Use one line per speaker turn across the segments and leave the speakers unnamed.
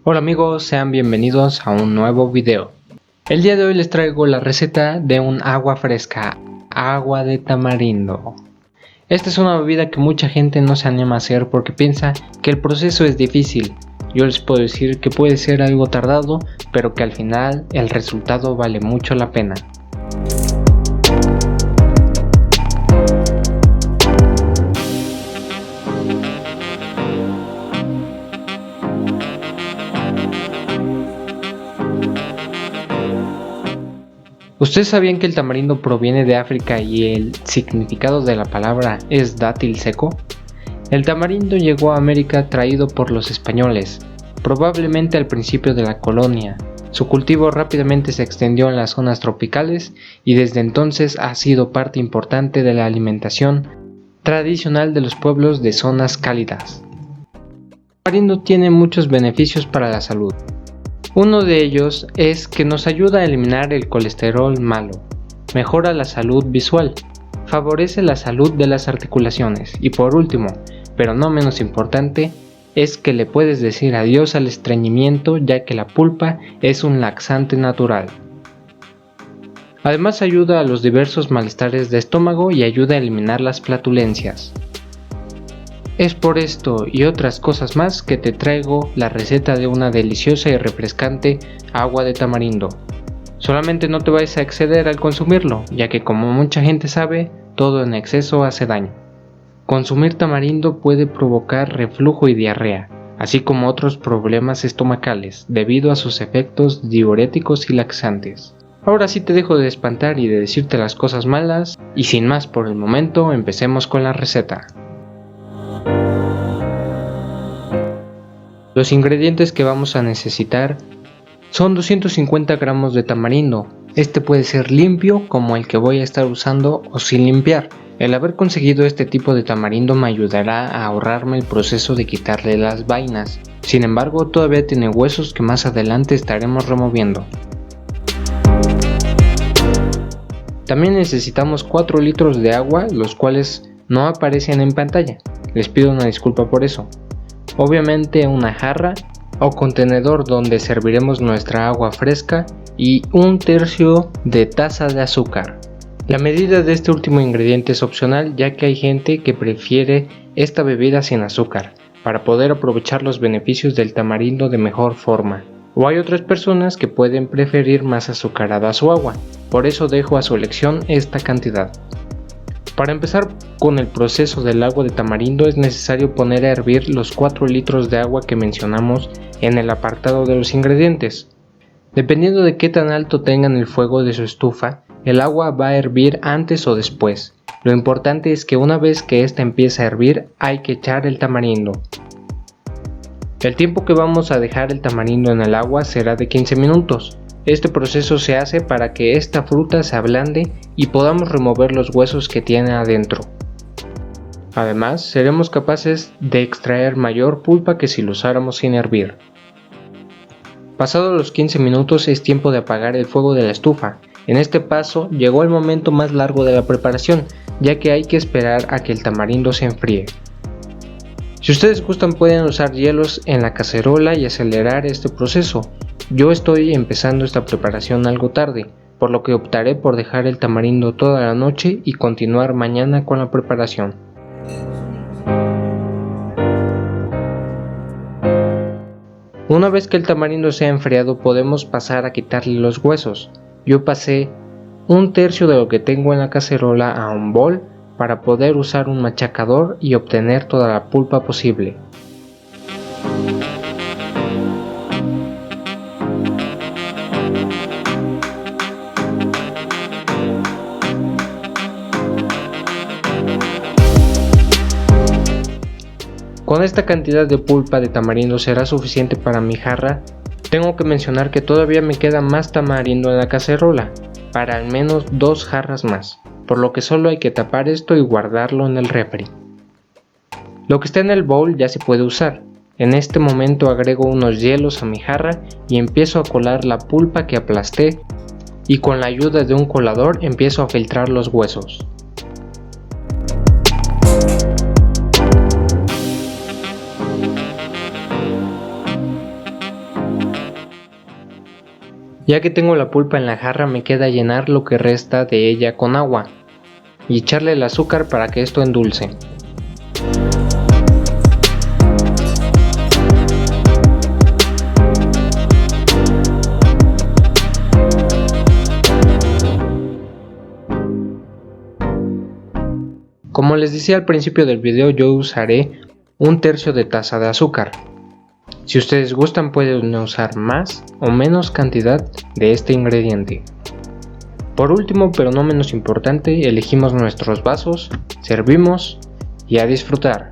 Hola amigos, sean bienvenidos a un nuevo video. El día de hoy les traigo la receta de un agua fresca, agua de tamarindo. Esta es una bebida que mucha gente no se anima a hacer porque piensa que el proceso es difícil. Yo les puedo decir que puede ser algo tardado, pero que al final el resultado vale mucho la pena. ¿Ustedes sabían que el tamarindo proviene de África y el significado de la palabra es dátil seco? El tamarindo llegó a América traído por los españoles, probablemente al principio de la colonia. Su cultivo rápidamente se extendió en las zonas tropicales y desde entonces ha sido parte importante de la alimentación tradicional de los pueblos de zonas cálidas. El tamarindo tiene muchos beneficios para la salud. Uno de ellos es que nos ayuda a eliminar el colesterol malo, mejora la salud visual, favorece la salud de las articulaciones y por último, pero no menos importante, es que le puedes decir adiós al estreñimiento ya que la pulpa es un laxante natural. Además ayuda a los diversos malestares de estómago y ayuda a eliminar las flatulencias. Es por esto y otras cosas más que te traigo la receta de una deliciosa y refrescante agua de tamarindo. Solamente no te vayas a exceder al consumirlo, ya que como mucha gente sabe, todo en exceso hace daño. Consumir tamarindo puede provocar reflujo y diarrea, así como otros problemas estomacales, debido a sus efectos diuréticos y laxantes. Ahora sí te dejo de espantar y de decirte las cosas malas, y sin más por el momento, empecemos con la receta. Los ingredientes que vamos a necesitar son 250 gramos de tamarindo. Este puede ser limpio como el que voy a estar usando o sin limpiar. El haber conseguido este tipo de tamarindo me ayudará a ahorrarme el proceso de quitarle las vainas. Sin embargo, todavía tiene huesos que más adelante estaremos removiendo. También necesitamos 4 litros de agua, los cuales no aparecen en pantalla. Les pido una disculpa por eso. Obviamente una jarra o contenedor donde serviremos nuestra agua fresca y 1/3 de taza de azúcar. La medida de este último ingrediente es opcional ya que hay gente que prefiere esta bebida sin azúcar para poder aprovechar los beneficios del tamarindo de mejor forma. O hay otras personas que pueden preferir más azucarada su agua, por eso dejo a su elección esta cantidad. Para empezar con el proceso del agua de tamarindo es necesario poner a hervir los 4 litros de agua que mencionamos en el apartado de los ingredientes. Dependiendo de qué tan alto tengan el fuego de su estufa, el agua va a hervir antes o después. Lo importante es que una vez que ésta empiece a hervir hay que echar el tamarindo. El tiempo que vamos a dejar el tamarindo en el agua será de 15 minutos. Este proceso se hace para que esta fruta se ablande y podamos remover los huesos que tiene adentro. Además, seremos capaces de extraer mayor pulpa que si lo usáramos sin hervir. Pasados los 15 minutos es tiempo de apagar el fuego de la estufa. En este paso llegó el momento más largo de la preparación, ya que hay que esperar a que el tamarindo se enfríe. Si ustedes gustan pueden usar hielos en la cacerola y acelerar este proceso. Yo estoy empezando esta preparación algo tarde, por lo que optaré por dejar el tamarindo toda la noche y continuar mañana con la preparación. Una vez que el tamarindo sea enfriado podemos pasar a quitarle los huesos. Yo pasé 1/3 de lo que tengo en la cacerola a un bol para poder usar un machacador y obtener toda la pulpa posible. Con esta cantidad de pulpa de tamarindo será suficiente para mi jarra. Tengo que mencionar que todavía me queda más tamarindo en la cacerola, para al menos 2 jarras más, por lo que solo hay que tapar esto y guardarlo en el refri. Lo que está en el bowl ya se puede usar. En este momento agrego unos hielos a mi jarra y empiezo a colar la pulpa que aplasté y con la ayuda de un colador empiezo a filtrar los huesos. Ya que tengo la pulpa en la jarra, me queda llenar lo que resta de ella con agua y echarle el azúcar para que esto endulce. Como les decía al principio del video, yo usaré 1/3 de taza de azúcar. Si ustedes gustan pueden usar más o menos cantidad de este ingrediente. Por último, pero no menos importante, elegimos nuestros vasos, servimos y a disfrutar.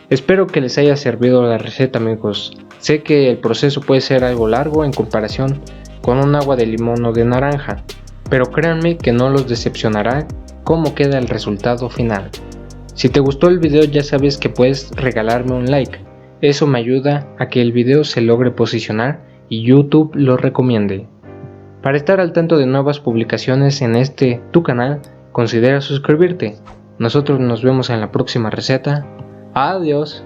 Espero que les haya servido la receta, amigos. Sé que el proceso puede ser algo largo en comparación con un agua de limón o de naranja, pero créanme que no los decepcionará cómo queda el resultado final. Si te gustó el video ya sabes que puedes regalarme un like, eso me ayuda a que el video se logre posicionar y YouTube lo recomiende. Para estar al tanto de nuevas publicaciones en tu canal, considera suscribirte. Nosotros nos vemos en la próxima receta. Adiós.